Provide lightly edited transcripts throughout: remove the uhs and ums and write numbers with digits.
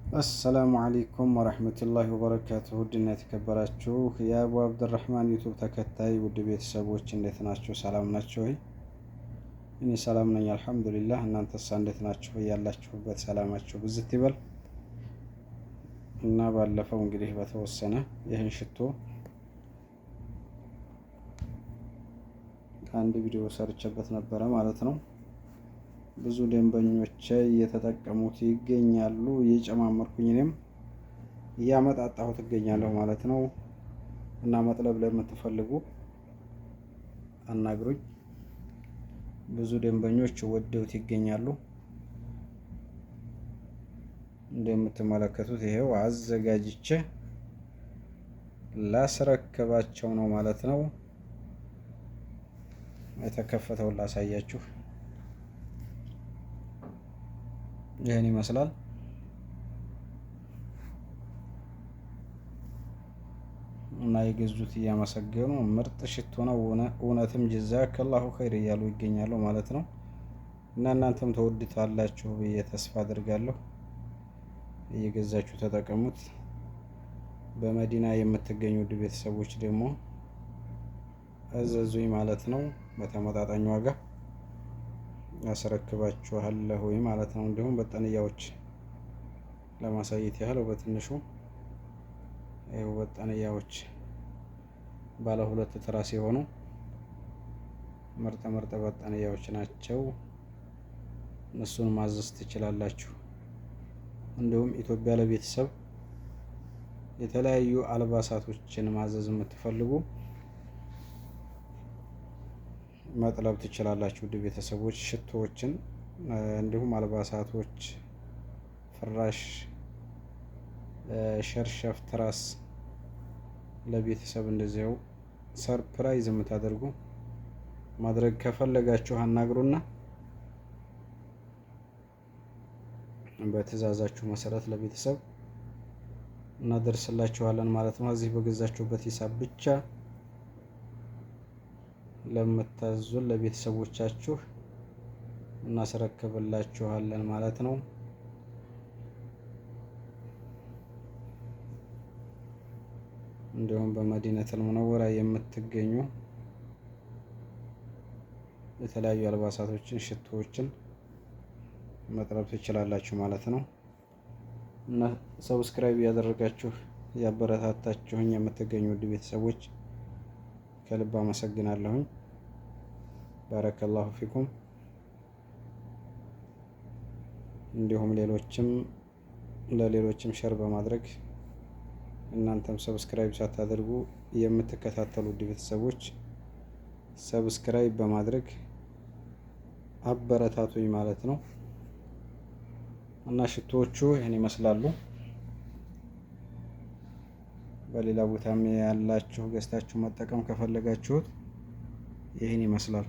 አሰላሙ አለይኩም ወረህመቱላሂ ወበረካቱሁ። ውድና የተከበራችሁ የአቡ አብድራህማን ዩቱብ ተከታይ ውድ ቤተሰቦች እንዴት ናችሁ? ሰላም ናቸው ወይ? እኔ ሰላም ነኝ አልሐምዱሊላህ። እናንተሳ እንዴት ናችሁ? ያላችሁበት ሰላማችሁ ብዝት ይበል እና ባለፈው እንግዲህ በተወሰነ ይህን ሽቶ አንድ ቪዲዮ ሰርቼበት ነበረ ማለት ነው። ብዙ ደንበኞች እየተጠቀሙት ይገኛሉ። እየጨማመርኩኝ እኔም እያመጣጣሁት እገኛለሁ ማለት ነው። እና መጥለብ ለምትፈልጉ አናግሩኝ። ብዙ ደንበኞች ወደውት ይገኛሉ። እንደምትመለከቱት ይሄው አዘጋጅቼ ላስረክባቸው ነው ማለት ነው። የተከፈተውን ላሳያችሁ። ይህን ይመስላል። እና የገዙት እያመሰገኑ ምርጥ ሽቶ ነው፣ እውነትም ጀዛከላሁ ኸይር እያሉ ይገኛሉ ማለት ነው። እና እናንተም ተወድታላችሁ ብዬ ተስፋ አድርጋለሁ። እየገዛችሁ ተጠቀሙት። በመዲና የምትገኙ ውድ ቤተሰቦች ደግሞ አዘዙኝ ማለት ነው። በተመጣጣኝ ዋጋ ያስረክባችኋለሁ ማለት ነው። እንዲሁም በጠንያዎች ለማሳየት ያህል በትንሹ ይኸው በጠንያዎች ባለ ሁለት ትራስ የሆኑ ምርጥ ምርጥ በጠንያዎች ናቸው። እነሱን ማዘዝ ትችላላችሁ። እንዲሁም ኢትዮጵያ ለቤተሰብ የተለያዩ አልባሳቶችን ማዘዝ የምትፈልጉ መጥለብ ትችላላችሁ ውድ ቤተሰቦች። ሽቶዎችን እንዲሁም አልባሳቶች፣ ፍራሽ፣ ሸርሸፍ፣ ትራስ ለቤተሰብ እንደዚያው ሰርፕራይዝ የምታደርጉ ማድረግ ከፈለጋችሁ አናግሩና በትዕዛዛችሁ መሰረት ለቤተሰብ እናደርስላችኋለን ማለት ነው። እዚህ በገዛችሁበት ሂሳብ ብቻ ለምታዙን ለቤተሰቦቻችሁ እናስረክብላችኋለን ማለት ነው። እንዲሁም በመዲነቱል ሙነወራ የምትገኙ የተለያዩ አልባሳቶችን፣ ሽቶዎችን መጥለብ ትችላላችሁ ማለት ነው። እና ሰብስክራይብ ያደረጋችሁ ያበረታታችሁኝ የምትገኙ ውድ ቤተሰቦች ከልብ አመሰግናለሁኝ። ባረከላሁ ፊኩም። እንዲሁም ለሌሎችም ሸር በማድረግ እናንተም ሰብስክራይብ ሳታደርጉ የምትከታተሉ ውድ ቤተሰቦች ሰብስክራይብ በማድረግ አበረታቱኝ ማለት ነው። እና ሽቶዎቹ ይህን ይመስላሉ። በሌላ ቦታም ያላችሁ ገዝታችሁ መጠቀም ከፈለጋችሁት ይህን ይመስላል።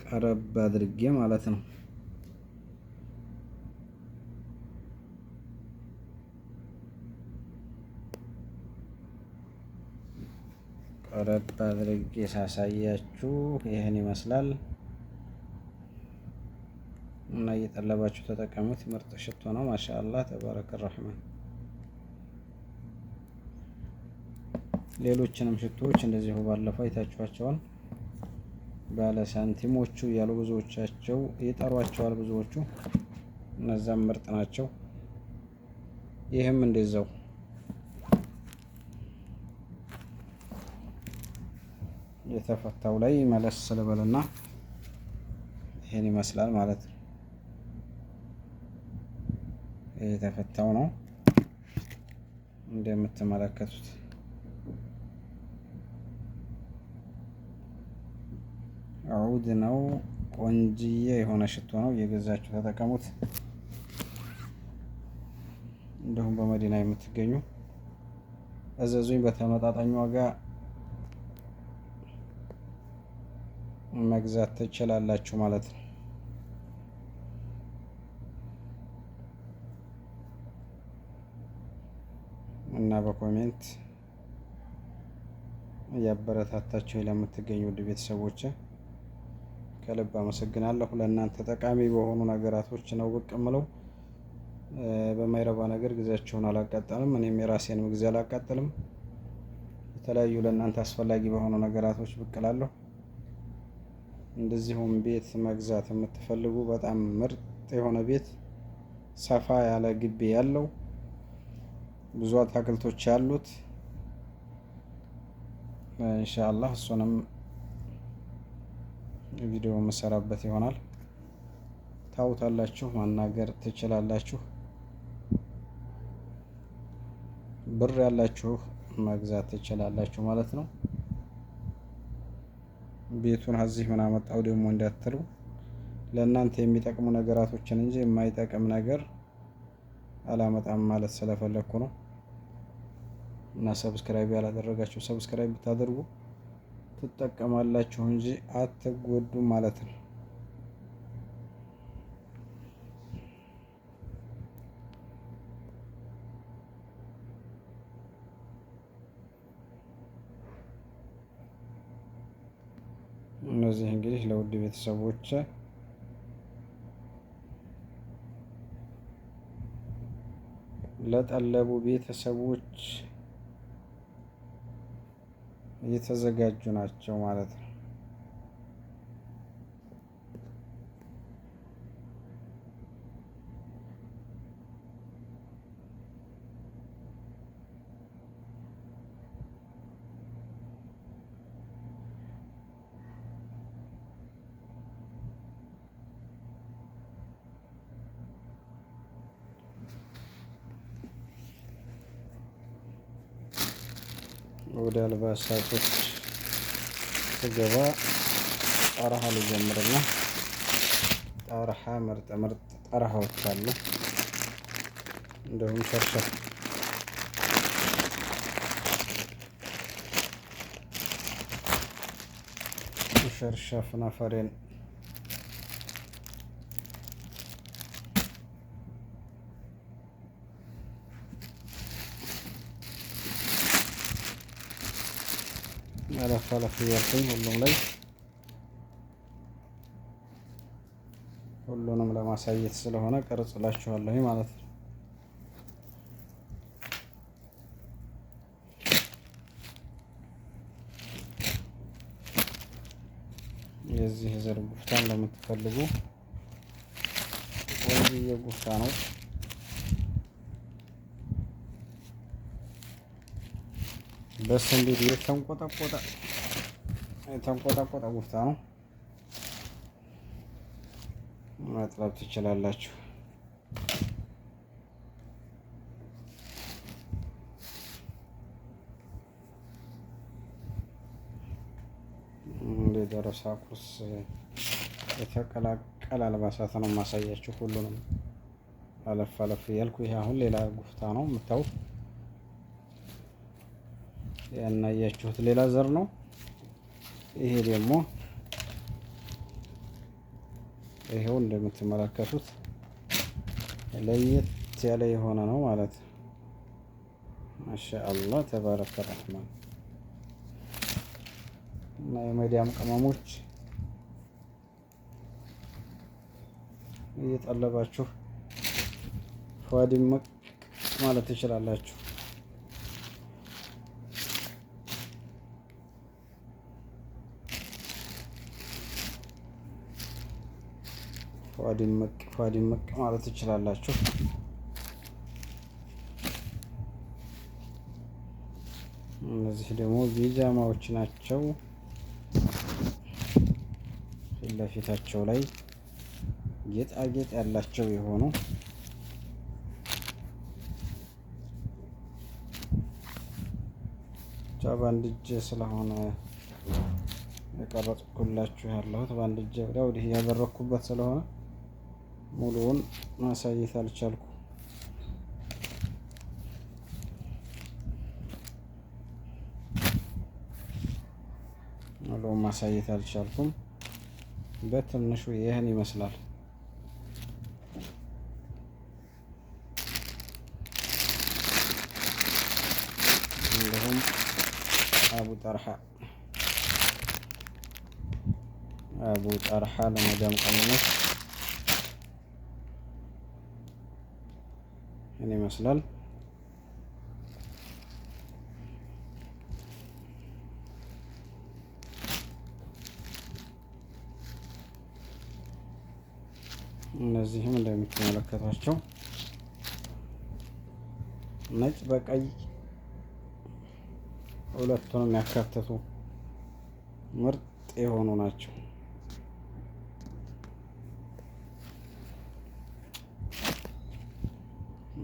ቀረብ አድርጌ ማለት ነው። ቀረብ አድርጌ ሳሳያችሁ ይህን ይመስላል። እና እየጠለባችሁ ተጠቀሙት። ምርጥ ሽቶ ነው። ማሻአላህ ተባረከ ረህማን። ሌሎችንም ሽቶዎች እንደዚሁ ባለፈው አይታችኋቸዋል። ባለ ሳንቲሞቹ ያሉ ብዙዎቻቸው ይጠሯቸዋል ብዙዎቹ። እነዛም ምርጥ ናቸው። ይህም እንደዛው የተፈታው ላይ መለስ ስለበልና ይሄን ይመስላል ማለት ነው። የተፈታው ነው እንደምትመለከቱት። ዑድ ነው። ቆንጅዬ የሆነ ሽቶ ነው። እየገዛችሁ ተጠቀሙት። እንዲሁም በመዲና የምትገኙ እዘዙኝ። በተመጣጣኝ ዋጋ መግዛት ትችላላችሁ ማለት ነው። እና በኮሜንት እያበረታታችሁ ለምትገኙ ውድ ቤተሰቦች ከልብ አመሰግናለሁ። ለእናንተ ጠቃሚ በሆኑ ነገራቶች ነው ብቅ እምለው። በማይረባ ነገር ጊዜያችሁን አላቃጠልም። እኔም የራሴንም ጊዜ አላቃጠልም። የተለያዩ ለእናንተ አስፈላጊ በሆኑ ነገራቶች ብቅ እላለሁ። እንደዚሁም ቤት መግዛት የምትፈልጉ በጣም ምርጥ የሆነ ቤት ሰፋ ያለ ግቢ ያለው ብዙ አትክልቶች ያሉት ኢንሻአላህ እሱንም ቪዲዮ መሰራበት ይሆናል። ታውታላችሁ፣ ማናገር ትችላላችሁ። ብር ያላችሁ መግዛት ትችላላችሁ ማለት ነው። ቤቱን እዚህ ምን አመጣው ደግሞ እንዳትሉ፣ ለእናንተ የሚጠቅሙ ነገራቶችን እንጂ የማይጠቅም ነገር አላመጣም ማለት ስለፈለኩ ነው። እና ሰብስክራይብ ያላደረጋችሁ ሰብስክራይብ ብታደርጉ ትጠቀማላችሁ እንጂ አትጎዱም ማለት ነው። እነዚህ እንግዲህ ለውድ ቤተሰቦች ለጠለቡ ቤተሰቦች እየተዘጋጁ ናቸው ማለት ነው። ወደ አልባሳቶች ስገባ ጠረሃ ልጀምርና ጠረሃ ምርጥ ጠረሃዎች አሉ። እንደውም ሸርሸፍ ነፈሬን አለፍ እያልኩኝ ሁሉንም ለማሳየት ስለሆነ ቀርጽላችኋለሁ ማለት ነው። የዚህ ዘር ጉፍታን ለምትፈልጉ ወይዬ ጉፍታ ነው። በስ እንግዲህ የተንቆጠቆጠ ጉፍታ ነው። መጥለብ ትችላላችሁ። እንደ ደረሳ ኩርስ የተቀላቀለ አልባሳት ነው የማሳያችሁ። ሁሉንም አለፍ እያልኩ ይሄ አሁን ሌላ ጉፍታ ነው የምታዩት። ያናያችሁት ሌላ ዘር ነው። ይሄ ደግሞ ይሄው እንደምትመለከቱት ለየት ያለ የሆነ ነው ማለት ነው። ማሻአላህ ተባረከ ረህማን። እና የመዲያም ቅመሞች እየጠለባችሁ ፏድመቅ ማለት ትችላላችሁ። ፏድመቅ ማለት ትችላላችሁ። እነዚህ ደግሞ ቢጃማዎች ናቸው። ፊት ለፊታቸው ላይ ጌጣጌጥ ያላቸው የሆኑ በአንድ እጅ ስለሆነ የቀረጽኩላችሁ ያለሁት በአንድ እጅ ወዲህ ያደረኩበት ስለሆነ ሙሉውን ማሳየት አልቻልኩም። በትንሹ ይህን ይመስላል። እንዲሁም አቡ ጠርሃ ለመዳም ቅመሞች ይህን ይመስላል። እነዚህም እንደምትመለከቷቸው ነጭ በቀይ ሁለቱንም ያካተቱ ምርጥ የሆኑ ናቸው።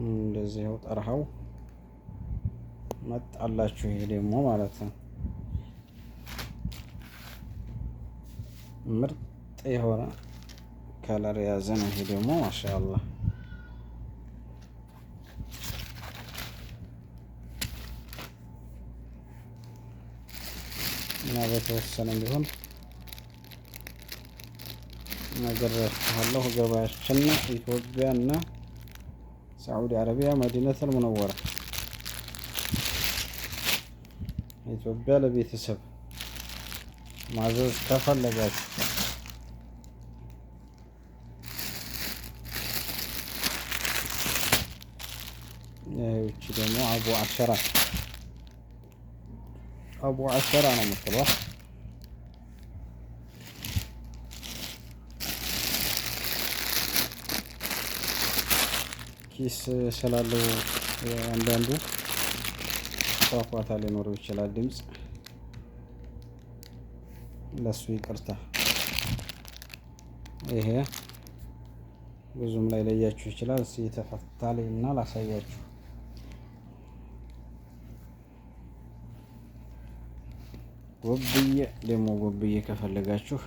እንደዚህው ጠርሃው መጣላችሁ። ይሄ ደግሞ ማለት ነው ምርጥ የሆነ ከለር የያዘ ነው። ይሄ ደግሞ ማሻአላህ እና በተወሰነ ቢሆን ነግሬያችኋለሁ። ገበያችን ኢትዮጵያ እና ሳዑዲ አረቢያ መዲነቱል ሙነወራ። ኢትዮጵያ ለቤተሰብ ማዘዝ ከፈለጋችሁ ይህቺ ደግሞ አቡ አሸራ ነው የምትለው። ኪስ ስላለው አንዳንዱ ፏፏታ ሊኖረው ይችላል ድምፅ፣ ለሱ ይቅርታ። ይሄ ብዙም ላይ ለያችሁ ይችላል። እስኪ የተፈታ ላይ እና ላሳያችሁ። ጎብዬ ደግሞ ጎብዬ ከፈለጋችሁ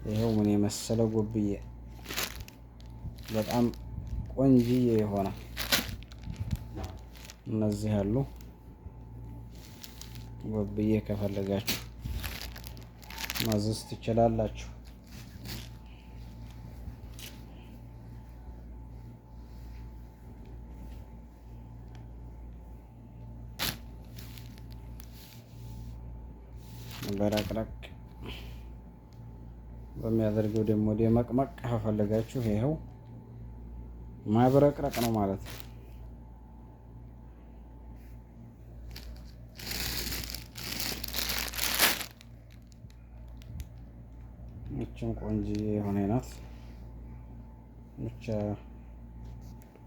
ይሄው ምን የመሰለ ጎብዬ በጣም ቆንጅዬ የሆነ እነዚህ ያሉ ጎብዬ ከፈለጋችሁ ማዘዝ ትችላላችሁ። በረቅረቅ በሚያደርገው ደግሞ ደመቅመቅ ከፈለጋችሁ ይሄው ማብረቅረቅ ነው ማለት ነው። እቺም ቆንጆ የሆነ ናት። ብቻ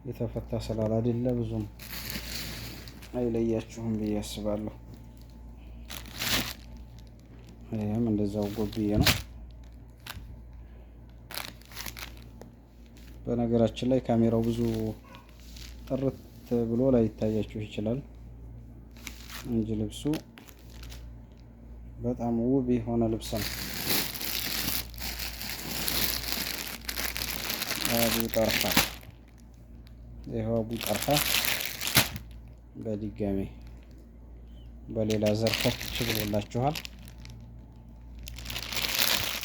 የተፈታ ስላል አይደለ ብዙም አይለያችሁም ብዬ አስባለሁ። ይሄም እንደዛው ጎብዬ ነው። በነገራችን ላይ ካሜራው ብዙ ጥርት ብሎ ላይ ይታያችሁ ይችላል እንጂ ልብሱ በጣም ውብ የሆነ ልብስ ነው። አቡ ጠርሃ ይሄው አቡ ጠርሃ በድጋሜ በሌላ ዘርፈት ብሎላችኋል።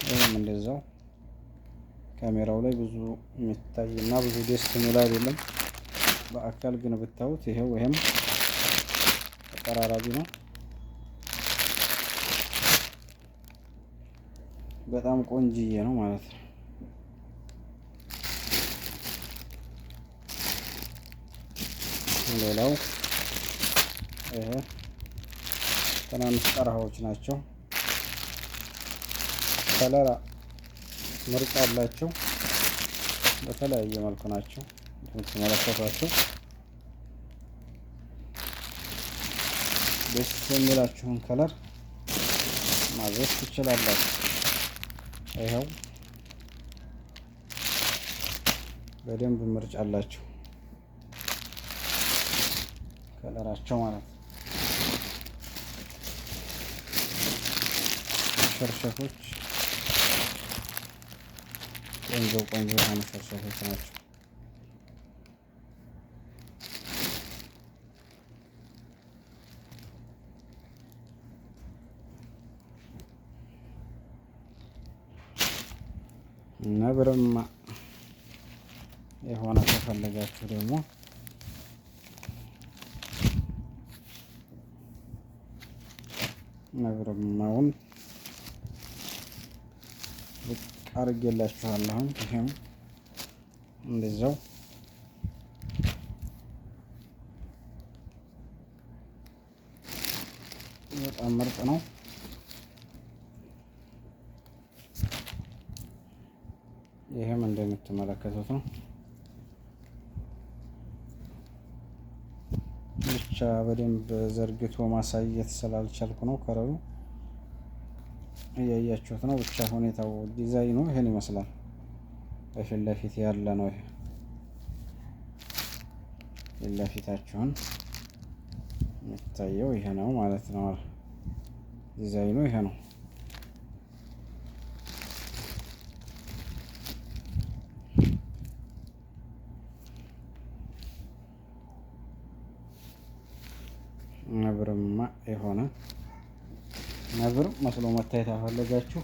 ይሄም እንደዛው ካሜራው ላይ ብዙ የሚታይ እና ብዙ ደስ የሚል አይደለም። በአካል ግን ብታዩት ይሄም ተቀራራቢ ነው። በጣም ቆንጅዬ ነው ማለት ነው። ሌላው ይሄ ትናንሽ ጠርሃዎች ናቸው። ከለር ምርጫ አላቸው። በተለያየ መልኩ ናቸው የምትመለከቷቸው። ደስ የሚላችሁን ከለር ማዘዝ ትችላላችሁ። ይኸው በደንብ ምርጫ አላቸው ከለራቸው ማለት ነው። ሸርሸፎች ቆንጆ የሆኑ ሸርሸፎች ናቸው። ነብርማ የሆነ ከፈለጋችሁ ደግሞ ነብርማውን ብቅ አድርጌላችኋለሁ። ይሄም እንደዛው በጣም ምርጥ ነው። ይሄም እንደምትመለከቱት ነው። ብቻ በደንብ ዘርግቶ ማሳየት ስላልቻልኩ ነው። ከረሩ እያያችሁት ነው። ብቻ ሁኔታው ዲዛይኑ ይሄን ይመስላል። በፊት ለፊት ያለ ነው። ይሄ ፊት ለፊታችሁን የሚታየው ይሄ ነው ማለት ነው። ዲዛይኑ ይሄ ነው። ነብርማ የሆነ ነብር መስሎ መታየት አፈለጋችሁ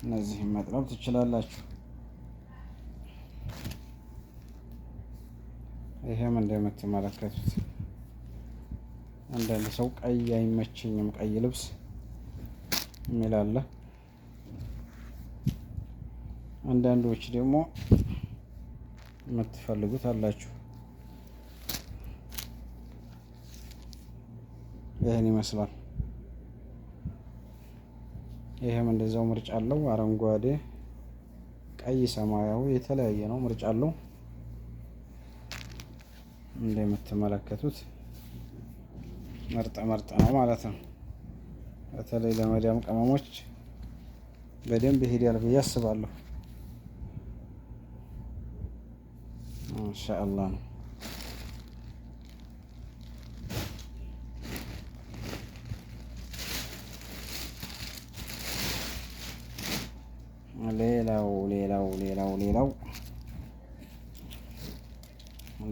እነዚህን መጥለብ ትችላላችሁ። ይሄም እንደምትመለከቱት አንዳንድ ሰው ቀይ አይመቸኝም ቀይ ልብስ የሚል አለ። አንዳንዶች ደግሞ የምትፈልጉት አላችሁ። ይሄን ይመስላል። ይሄም እንደዛው ምርጫ አለው። አረንጓዴ፣ ቀይ፣ ሰማያዊ የተለያየ ነው ምርጫ አለው። እንደምትመለከቱት ምርጥ ነው ማለት ነው። በተለይ ለመዳም ቅመሞች በደንብ ይሄዳል ብዬ አስባለሁ። ማሻአላህ ነው።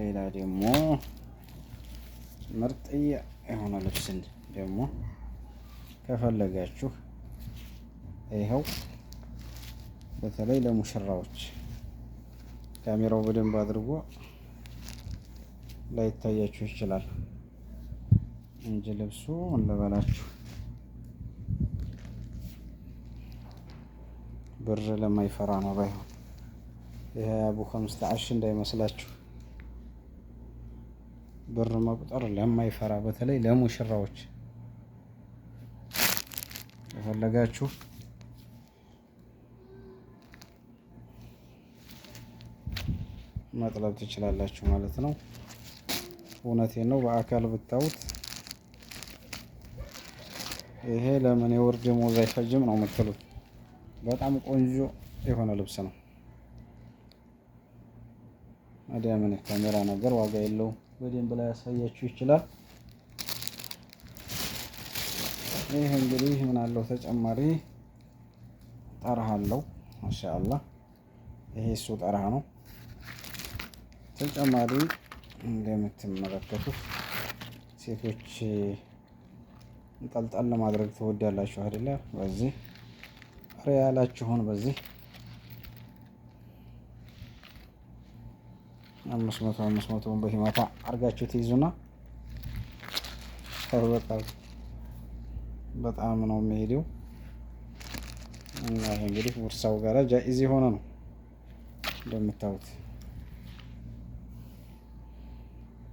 ሌላ ደግሞ ምርጥዬ የሆነ ልብስን ደግሞ ከፈለጋችሁ ይኸው በተለይ ለሙሽራዎች ካሜራው በደንብ አድርጎ ላይታያችሁ ይችላል እንጂ ልብሱ እንበላችሁ ብር ለማይፈራ ነው። ባይሆን ይሄ አቡ 15 እንዳይመስላችሁ ብር መቁጠር ለማይፈራ በተለይ ለሙሽራዎች ከፈለጋችሁ መጥለብ ትችላላችሁ ማለት ነው። እውነቴን ነው። በአካል ብታዩት ይሄ ለምን የወር ደመወዝ አይፈጅም ነው የምትሉት። በጣም ቆንጆ የሆነ ልብስ ነው። ታዲያ ምን ካሜራ ነገር ዋጋ የለውም። በደንብ ላይ ያሳያችሁ ይችላል። ይሄ እንግዲህ ምን አለው ተጨማሪ ጠርሃ አለው። ማሻአላህ ይሄ እሱ ጠርሃ ነው። ተጨማሪ እንደምትመለከቱት ሴቶች እንጠልጠል ለማድረግ ትወዳላችሁ አይደለ? በዚህ ሪያላችሁን በዚህ 500 በሂማታ አርጋችሁ ትይዙና በጣም ነው የሚሄደው። እና ይሄ እንግዲህ ውርሳው ጋር ጃኢዝ የሆነ ነው እንደምታዩት።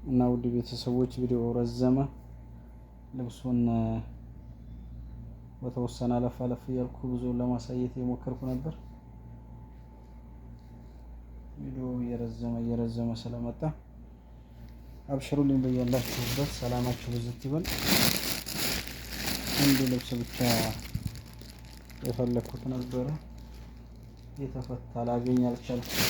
እና ውድ ቤተሰቦች ቪዲዮ ረዘመ። ልብሱን በተወሰነ አለፍ እያልኩ ብዙ ለማሳየት የሞከርኩ ነበር። ቪዲዮ እየረዘመ ስለመጣ አብሽሩልኝ በያላችሁበት ሰላማችሁ ብዝት ይበል። አንድ ልብስ ብቻ የፈለኩት ነበረ የተፈታ ላገኝ አልቻልኩም።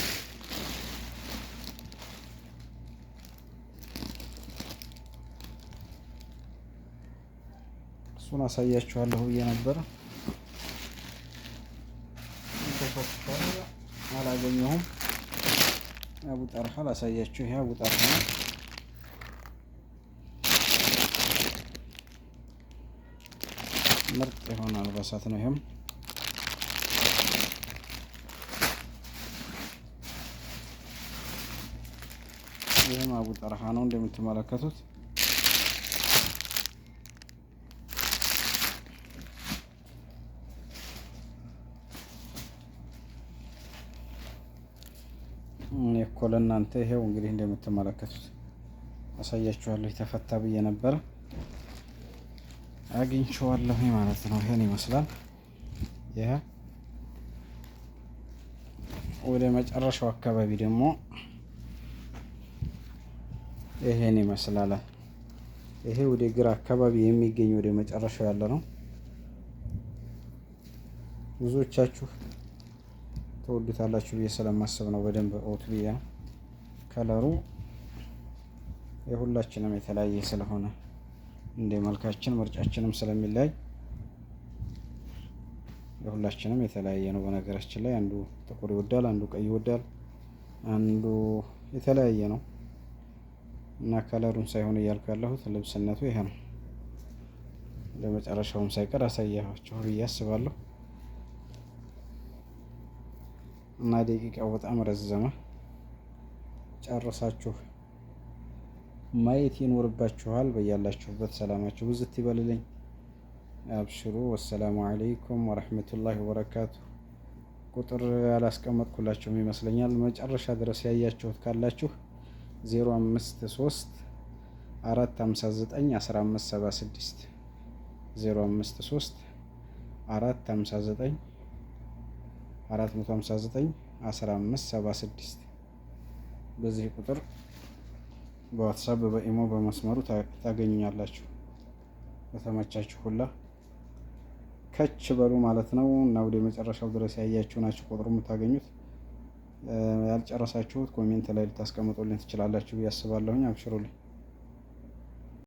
እሱን አሳያችኋለሁ ብዬ ነበረ የተፈታ አላገኘሁም። አቡ ጠርሃ ላሳያችሁ። ይሄ አቡ ጠርሃ ነው። ምርጥ የሆነ አልባሳት ነው። ይሄም አቡ ጠርሃ ነው እንደምትመለከቱት። እኮ ለእናንተ ይሄው እንግዲህ እንደምትመለከቱት አሳያችኋለሁ። የተፈታ ብዬ ነበረ አግኝቼዋለሁ ማለት ነው። ይሄን ይመስላል። ይሄ ወደ መጨረሻው አካባቢ ደግሞ ይሄን ይመስላል። ይሄ ወደ ግራ አካባቢ የሚገኝ ወደ መጨረሻው ያለ ነው። ብዙዎቻችሁ ተወዱታላችሁ ብዬ ስለማስብ ነው። በደንብ ኦት ብዬ ነው። ከለሩ የሁላችንም የተለያየ ስለሆነ እንደ መልካችን ምርጫችንም ስለሚለያይ የሁላችንም የተለያየ ነው። በነገራችን ላይ አንዱ ጥቁር ይወዳል፣ አንዱ ቀይ ይወዳል፣ አንዱ የተለያየ ነው እና ከለሩን ሳይሆን እያልኩ ያለሁት ልብስነቱ ይሄ ነው። ለመጨረሻውም ሳይቀር አሳያችሁ ብዬ አስባለሁ። እና ደቂቃው በጣም ረዘመ። ጨርሳችሁ ማየት ይኖርባችኋል። በያላችሁበት ሰላማችሁ ብዝት ይበልልኝ። አብሽሩ። ወሰላሙ አለይኩም ወረህመቱላሂ ወበረካቱ። ቁጥር ያላስቀመጥኩላችሁም ይመስለኛል። መጨረሻ ድረስ ያያችሁት ካላችሁ 053 459 1576 053 459 1576 በዚህ ቁጥር በዋትሳፕ በኢሞ በመስመሩ ታገኙኛላችሁ። በተመቻችሁ ሁላ ከች በሉ ማለት ነው እና ወደ መጨረሻው ድረስ ያያችሁ ናችሁ ቁጥሩ የምታገኙት። ያልጨረሳችሁት ኮሜንት ላይ ልታስቀምጡልኝ ትችላላችሁ ብዬ አስባለሁኝ። አብሽሩልኝ።